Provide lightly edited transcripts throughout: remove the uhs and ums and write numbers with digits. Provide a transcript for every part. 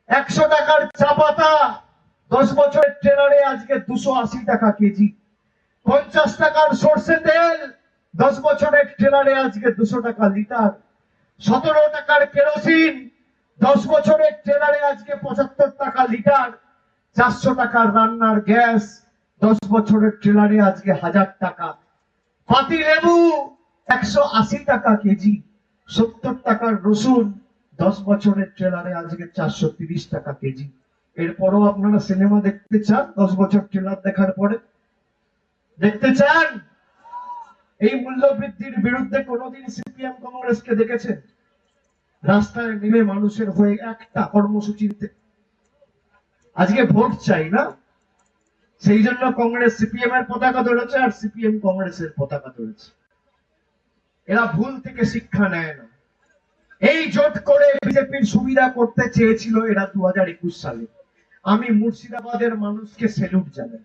100 টাকার চা পাতা 10 বছরের ট্রেলারে আজকে 280 টাকা কেজি। 50 টাকার সরষে তেল 10 বছরের ট্রেলারে আজকে 200 টাকা লিটার। 17 টাকার কেরোসিন 10 বছরের ট্রেলারে আজকে 75 টাকা লিটার। 400 টাকার রান্নার গ্যাস 10 বছরের ট্রেলারে আজকে 1000 টাকা। পাতি লেবু 180 টাকা কেজি। 70 টাকার রসুন 10 বছরের ট্রেলারে আজকে 430 টাকা কেজি। এরপরও আপনারা সিনেমা দেখতে চান? 10 বছর ট্রেলার দেখার পরে দেখতে চান? এই মূল্য বৃদ্ধির বিরুদ্ধে কোনোদিন সিপিএম কংগ্রেসকে দেখেছেন রাস্তায় নেমে মানুষের হয়ে একটা কর্মসূচিতে? আজকে ভোট চাই না, সেই জন্য কংগ্রেস সিপিএম এর পতাকা ধরেছে আর সিপিএম কংগ্রেসের পতাকা ধরেছে। এরা ভুল থেকে শিক্ষা নেয় না। এই জোট করে বিজেপির সুবিধা করতে চেয়েছিল এরা 2021 সালে। আমি মুর্শিদাবাদের মানুষকে স্যালুট জানাই।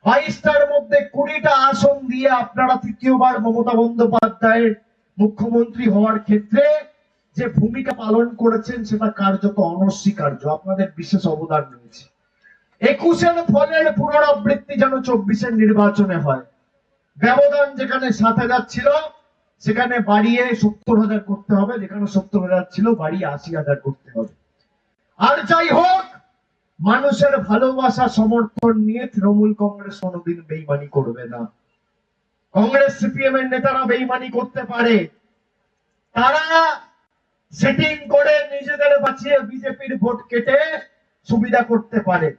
22টার মধ্যে 20টা আসন দিয়ে আপনারা তৃতীয়বার মমতা বন্দ্যোপাধ্যায়ের মুখ্যমন্ত্রী হওয়ার ক্ষেত্রে যে ভূমিকা পালন করেছেন সেটা কার্যত অনস্বীকার্য। আপনাদের বিশেষ অবদান রয়েছে। 21-এর ফলের পুনরাবৃত্তি যেন 24-এর নির্বাচনে হয়। ব্যবধান যেখানে 7,000 ছিল সেখানে বাড়িয়ে 70,000 করতে হবে, যেখানে 70,000 ছিল বাড়িয়ে 80,000 করতে হবে। আর যাই হোক, মানুষের ভালোবাসা সমর্থন নিয়ে তৃণমূল কংগ্রেস কোনোদিন বেইমানি করবে না। কংগ্রেস সিপিএম এর নেতারা বেইমানি করতে পারে, তারা সেটিং করে নিজেদের বাঁচিয়ে বিজেপির ভোট কেটে সুবিধা করতে পারে।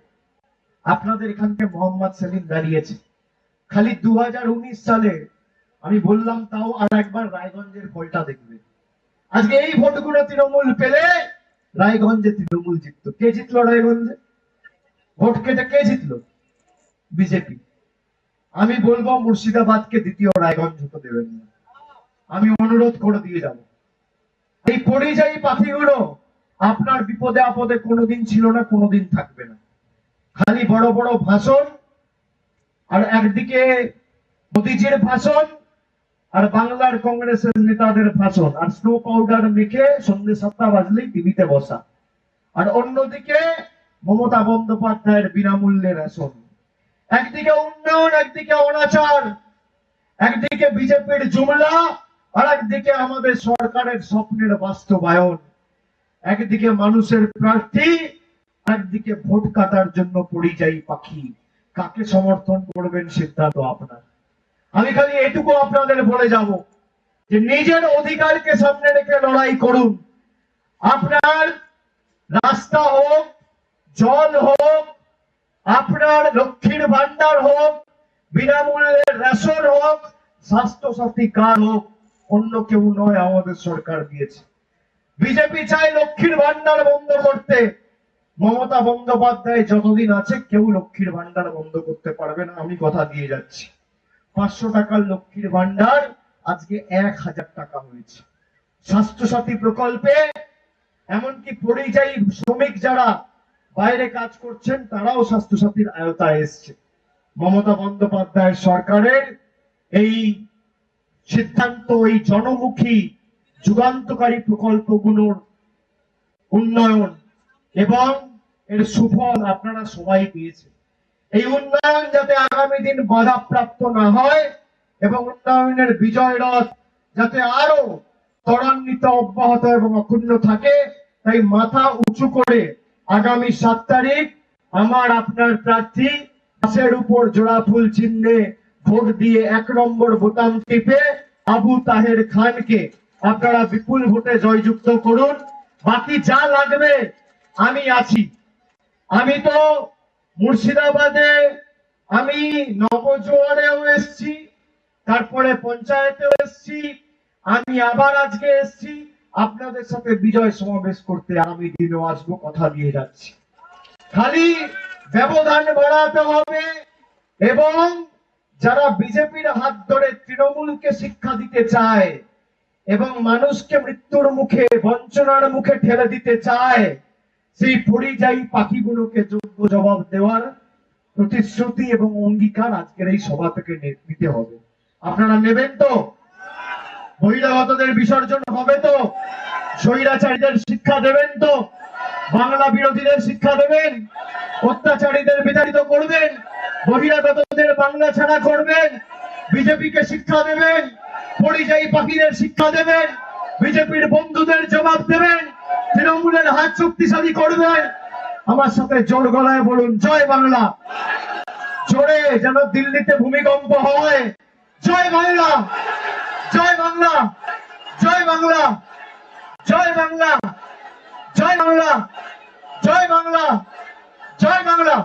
আপনাদের এখান থেকে মোহাম্মদ সেলিম দাঁড়িয়েছে খালি 2019 সালে। আমি বললাম তাও আর একবার রায়গঞ্জের ফলটা দেখবে। আজকে এই ভোটগুলো তৃণমূল পেলে রায়গঞ্জে তৃণমূল জিততো। কে জিতলো রায়গঞ্জে? ভোট কেটে কে জিতলো? বিজেপি। আমি বলবো মুর্শিদাবাদকে দ্বিতীয় রায়গঞ্জ হতে দেবেন না। আমি অনুরোধ করে দিয়ে যাব। এই পরিযায়ী পাখিগুলো আপনার বিপদে আপদে কোনোদিন ছিল না, কোনোদিন থাকবে না। খালি বড় বড় ভাষণ, আর একদিকে মোদিজির ভাষণ আর বাংলার কংগ্রেসের নেতাদের ভাষণ, আর স্নো পাউডার মেখে সন্ধ্যে 7টা বাজলেই টিভিতে বসা। আর অন্যদিকে মমতা বন্দ্যোপাধ্যায়ের বিনামূল্যে রেশন। একদিকে উন্নয়ন, একদিকে অনাচার, একদিকে বিজেপির জুমলা, আর একদিকে আমাদের সরকারের স্বপ্নের বাস্তবায়ন। একদিকে মানুষের প্রার্থী, একদিকে ভোট কাটার জন্য পরিযায়ী পাখি। কাকে সমর্থন করবেন সিদ্ধান্ত আপনার। আমি খালি এটুকু আপনাদের বলে যাব যে নিজের অধিকারকে সামনে রেখে লড়াই করুন। আপনার রাস্তা হোক, জল হোক, আপনার লক্ষ্মীর ভান্ডার হোক, বিনামূল্যের রেশন হোক, স্বাস্থ্য সাথী কার্ড হোক, অন্য কেউ নয়, আমাদের সরকার দিয়েছে। বিজেপি চায় লক্ষ্মীর ভান্ডার বন্ধ করতে। মমতা বন্দ্যোপাধ্যায় যতদিন আছে কেউ লক্ষ্মীর ভান্ডার বন্ধ করতে পারবে না, আমি কথা দিয়ে যাচ্ছি। 500 টাকার লক্ষ্মীর ভান্ডার আজকে 1000 টাকা হয়েছে। স্বাস্থ্য সাথী প্রকল্পে এমনকি পরিযায়ী শ্রমিক যারা বাইরে কাজ করছেন তারাও স্বাস্থ্য সাথীর আওতায় এসছে। মমতা বন্দ্যোপাধ্যায়ের সরকারের এই সিদ্ধান্ত, এই জনমুখী যুগান্তকারী প্রকল্পগুলোর উন্নয়ন এবং এর সুফল আপনারা সবাই পেয়েছেন। এই উন্নয়ন যাতে আগামী দিন বাধাপ্রাপ্ত না হয় এবং উন্নয়নের বিজয় রথ যাতে আরো ত্বরান্বিত, অব্যাহত এবং অক্ষুণ্ণ থাকে, তাই মাথা উঁচু করে আগামী 7 তারিখ আমার আপনার প্রার্থী পাশের উপর জোড়া ফুল চিহ্নে ভোট দিয়ে 1 নম্বর বোতাম টিপে আবু তাহের খানকে আপনারা বিপুল ভোটে জয়যুক্ত করুন। বাকি যা লাগবে আমি আছি। আমি তো মুর্শিদাবাদে আমি নবজোয়ারেও এসছি, তারপরে পঞ্চায়েতেও এসছি, আমি আবার আজকে এসছি আপনাদের সাথে বিজয় সমাবেশ করতে। আমি দিনও আসবো, কথা দিয়ে যাচ্ছি। খালি ব্যবধান বাড়াতে হবে এবং যারা বিজেপির হাত ধরে তৃণমূলকে শিক্ষা দিতে চায় এবং মানুষকে মৃত্যুর মুখে, বঞ্চনার মুখে ঠেলে দিতে চায়, সেই পরিযায়ী পাখিগুলোকে যোগ্য জবাব দেওয়ার প্রতিশ্রুতি এবং অঙ্গীকার আজকের এই সভা থেকে নিতে হবে। আপনারা নেবেন তো? বহিরাগতদের বিসর্জন হবে তো? স্বৈরাচারীদের শিক্ষা দেবেন তো? বাংলা বিরোধীদের শিক্ষা দেবেন, অত্যাচারীদের বিতাড়িত করবেন, বহিরাগতদের বাংলা ছাড়া করবেন, বিজেপিকে শিক্ষা দেবেন, পরিযায়ী পাখিদের শিক্ষা দেবেন, বিজেপির বন্ধুদের জবাব দেবেন, তৃণমূলের হাত শক্তিশালী করবেন। আমার সাথে জোর গলায় বলুন জয় বাংলা, জোরে যেন দিল্লিতে ভূমিকম্প হয়। জয় বাংলা, জয় বাংলা, জয় বাংলা, জয় বাংলা, জয় বাংলা, জয় বাংলা, জয় বাংলা।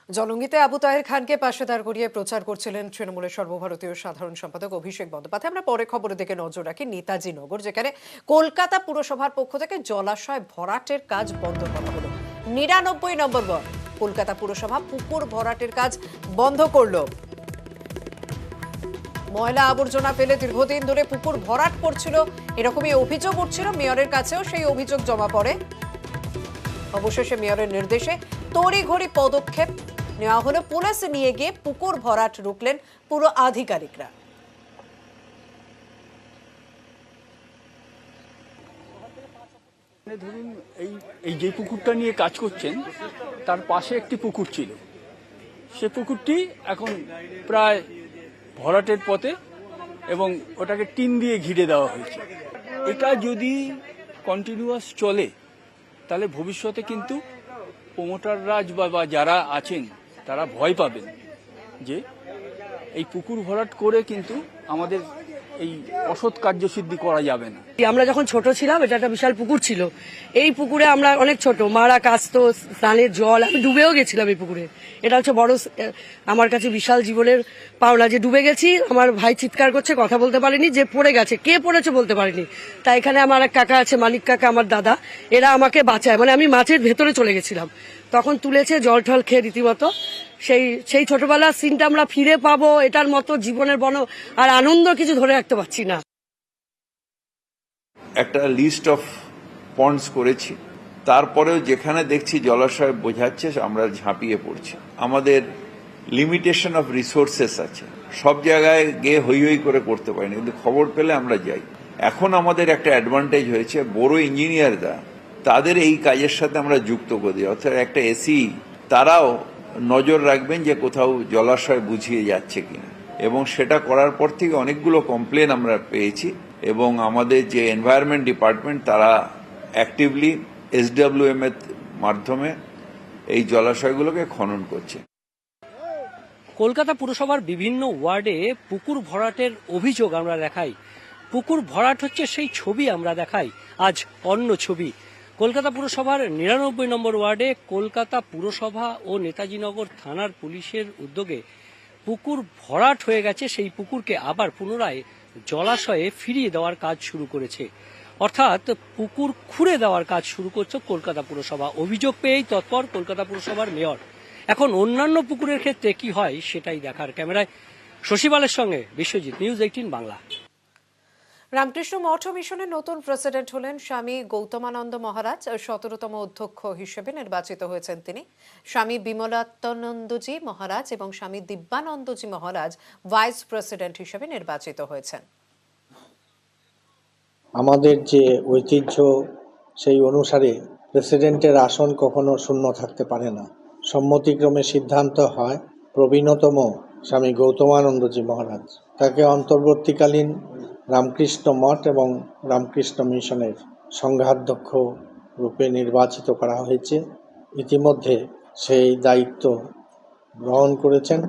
জলঙ্গিতে আবু তাহের খানকে পাশে দাঁড় করিয়ে প্রচার করছিলেন তৃণমূলের সর্বভারতীয় সাধারণ সম্পাদক অভিষেক বন্দ্যোপাধ্যায়। আমরা পরে খবরের দিকে নজর রাখি। নেতাজি নগর, যেখানে কলকাতা পুরসভার পক্ষ থেকে জলাশয় ভরাটের কাজ বন্ধ করা হলো। 99 নম্বর ওয়ার্ড কলকাতা পুরসভা পুকুর ভরাটের কাজ বন্ধ করলো। ময়লা আবর্জনা ফেলে দীর্ঘদিন ধরে পুকুর ভরাট করছিল, এরকমই অভিযোগ উঠছিল। মেয়রের কাছেও সেই অভিযোগ জমা পড়ে। অবশেষে মেয়রের নির্দেশে তড়িঘড়ি পদক্ষেপ নেওয়া হলো। পুলিশ নিয়ে গিয়ে পুকুর ভরাট রুখলেন পুরো আধিকারিকরা। ধরুন এই যে পুকুরটা নিয়ে কাজ করছেন তার পাশে একটি পুকুর ছিল, সে পুকুরটি এখন প্রায় ভরাটের পথে এবং ওটাকে টিন দিয়ে ঘিরে দেওয়া হয়েছে। এটা যদি কন্টিনিউয়াস চলে তাহলে ভবিষ্যতে কিন্তু প্রমোটাররা বা যারা আছেন তারা ভয় পাবেন যে এই পুকুর ভরাট করে কিন্তু আমাদের এই অসৎ কার্যসিদ্ধি করা যাবে না। আমরা যখন ছোট ছিলাম এটা একটা বিশাল পুকুর ছিল। এই পুকুরে আমরা অনেক ছোট, মারা কাচতো, স্নানের জল, আমি ডুবেও গেছিলাম এই পুকুরে। এটা হচ্ছে বড় আমার কাছে বিশাল জীবনের পাওনা যে ডুবে গেছি। আমার ভাই চিৎকার করছে, কথা বলতে পারেনি, যে পড়ে গেছে, কে পড়েছে বলতে পারিনি। তাই এখানে আমার এক কাকা আছে, মানিক কাকা, আমার দাদা, এরা আমাকে বাঁচায়। মানে আমি মাছের ভেতরে চলে গেছিলাম, তখন তুলেছে জল টল খেয়ে রীতিমতো। সেই ছোটবেলার সিনটা আমরা ফিরে পাবো, এটার মতো জীবনের আর আনন্দ কিছু ধরে রাখতে পারছি না। একটা লিস্ট অফ পন্ডস করেছি, তারপরেও যেখানে দেখছি জলাশয় বোঝাচ্ছে আমরা ঝাঁপিয়ে পড়ছি। আমাদের লিমিটেশন অফ রিসোর্সেস আছে, সব জায়গায় গিয়ে হই হই করে করতে পারি না, কিন্তু খবর পেলে আমরা যাই। এখন আমাদের একটা অ্যাডভান্টেজ হয়েছে, বড় ইঞ্জিনিয়াররা তাদের এই কাজের সাথে আমরা যুক্ত করে দিই। অর্থাৎ একটা এসি তারাও নজর রাখবেন যে কোথাও জলাশয় বুঝিয়ে যাচ্ছে কিনা, এবং সেটা করার পর থেকে অনেকগুলো কমপ্লেন আমরা পেয়েছি এবং আমাদের যে এনভায়রনমেন্ট ডিপার্টমেন্ট তারা অ্যাক্টিভলি SWM এর মাধ্যমে এই জলাশয়গুলোকে খনন করছে। কলকাতা পুরসভার বিভিন্ন ওয়ার্ডে পুকুর ভরাটের অভিযোগ আমরা দেখাই। পুকুর ভরাট হচ্ছে সেই ছবি আমরা দেখাই, আজ অন্য ছবি। কলকাতা পুরসভার 99 নম্বর ওয়ার্ডে কলকাতা পুরসভা ও নেতাজিনগর থানার পুলিশের উদ্যোগে পুকুর ভরাট হয়ে গেছে। সেই পুকুরকে আবার পুনরায় জলাশয়ে ফিরিয়ে দেওয়ার কাজ শুরু করেছে, অর্থাৎ পুকুর খুঁড়ে দেওয়ার কাজ শুরু করছে কলকাতা পুরসভা। অভিযোগ পেয়েই তৎপর কলকাতা পুরসভার মেয়র। এখন অন্যান্য পুকুরের ক্ষেত্রে কি হয় সেটাই দেখার। ক্যামেরায় শশীবালের সঙ্গে বিশ্বজিৎ, নিউজ 18 বাংলা। রামকৃষ্ণ মঠ মিশনের নতুন প্রেসিডেন্ট হলেন স্বামী গৌতমানন্দ মহারাজ। 17তম অধ্যক্ষ হিসেবে নির্বাচিত হয়েছেন তিনি। স্বামী বিমলাত্মানন্দজি মহারাজ এবং স্বামী দিব্যানন্দজি মহারাজ ভাইস প্রেসিডেন্ট হিসেবে নির্বাচিত হয়েছেন। আমাদের যে ঐতিহ্য, সেই অনুসারে প্রেসিডেন্টের আসন কখনো শূন্য থাকতে পারে না। সম্মতিক্রমে সিদ্ধান্ত হয় প্রবীণতম স্বামী গৌতমানন্দজি মহারাজ, তাকে অন্তর্বর্তীকালীন রামকৃষ্ণ মঠ এবং রামকৃষ্ণ মিশনের সংঘাধ্যক্ষ রূপে নির্বাচিত করা হয়েছে। ইতিমধ্যে সেই দায়িত্ব গ্রহণ করেছেন